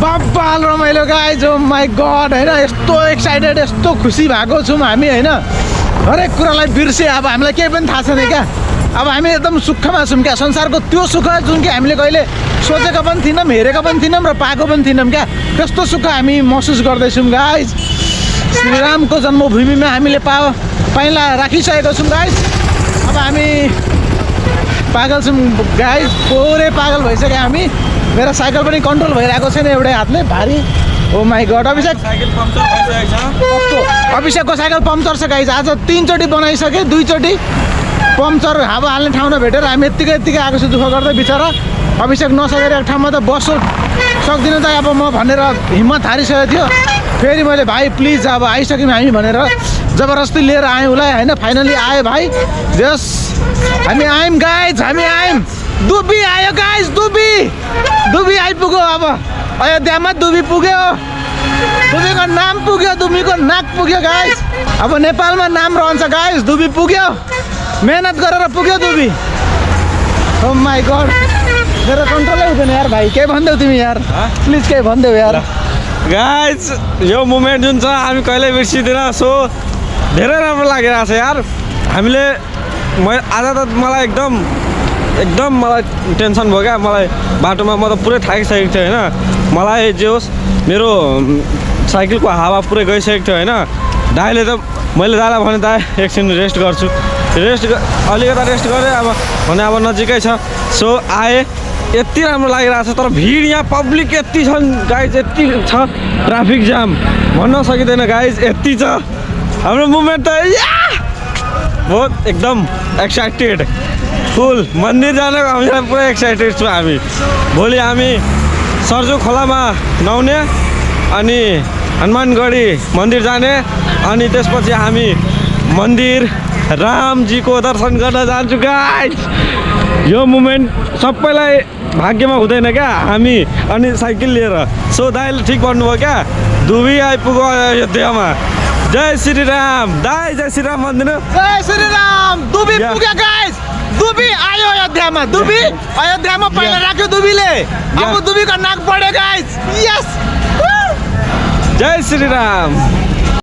बब्बाल रमाइलो guys oh my God होइन यस्तो एक्साइटेड यस्तो खुसी भएको छौँ हामी होइन हरेक कुरालाई बिर्से अब हामीलाई केही पनि थाहा छैन क्या अब हामी एकदम सुखमा छौँ क्या संसारको त्यो सुख जुन कि हामीले कहिले सोचेको पनि थिएनौँ हेरेको पनि थिएनौँ र पाएको पनि थिएनौँ क्या त्यस्तो सुख हामी महसुस गर्दैछौँ गाइज श्रीरामको जन्मभूमिमा हामीले पाइला राखिसकेको छौँ गाइज अब हामी पागल छौँ गाइज पुरै पागल भइसक्यो हामी मेरो साइकल पनि कन्ट्रोल भइरहेको छैन एउटै हातले भारी ओ माई गड अभिषेकको साइकल पम्चर छ गाइज आज 3 चोटि बनाइसकेँ 2 चोटि पम्चर हावा हाल्ने ठाउँ नभेटेर हामी यत्तिकै आएको छु दुःख गर्दै बिचरा अभिषेक नसकेर एक ठाउँमा त बस्नु सक्दिनँ त अब म भनेर हिम्मत हारिसकेको थियो फेरि मैले भाइ प्लिज अब आइसक्यौँ हामी भनेर जबरजस्ती लिएर आयौँ उसलाई होइन फाइनली आयो भाइ जस हामी आयौँ गाइज हामी आयौँ दुबी आयो गाइज दुबी आइपुग्यो अब अयोध्यामा दुबी पुग्यो दुबीको नाम पुग्यो दुबीको नाक पुग्यो गाइज अब नेपालमा नाम रहन्छ गाइज दुबी पुग्यो मेहनत गरेर पुग्यो दुबी ओ माई गड मेरो कन्ट्रोलै हुँदैन यार भाइ के भन्देऊ तिमी यार प्लिज केही भन्देऊ यार गाइज यो मोमेन्ट जुन छ हामी कहिल्यै बिर्सिँदैन सो धेरै राम्रो लागिरहेको छ यार हामीले आज त मलाई एकदम मलाई टेन्सन भयो क्या मलाई बाटोमा म त पुरै थाकिसकेको थिएँ होइन मलाई जे होस् मेरो साइकलको हावा पुरै गइसकेको थियो होइन दाइले त मैले दाइलाई भने दाइ एकछिन रेस्ट गर्छु अलिकता रेस्ट गरेँ अब भने अब नजिकै छ सो आएँ यति राम्रो लागिरहेको छ तर भिड यहाँ पब्लिक यति छन् गाइज यति छ ट्राफिक जाम भन्न सकिँदैन गाइज यति छ हाम्रो मुभमेन्ट त बहुत एकदम एक्साइटेड फुल मन्दिर जानको हामीलाई पुरा एक्साइटेड छौँ हामी भोलि हामी सर्जो खोलामा नुहाउने अनि हनुमानगढी मन्दिर जाने अनि त्यसपछि हामी मन्दिर रामजीको दर्शन गर्न जान्छु गाइज यो मोमेन्ट सबैलाई भाग्यमा हुँदैन क्या हामी अनि साइकल लिएर सो दाइले ठिक भन्नुभयो क्या दुबी आइपुग्यो अयोध्यामा जय श्री राम दाइ जय श्री राम भनिदिनु जय श्री राम दुबी पुग्यो गाइज दुबी आयो अयोध्यामा दुबी अयोध्यामा पहिला राख्यो दुबीले अब दुबीको नाक बढ्यो गाइज यस जय श्री राम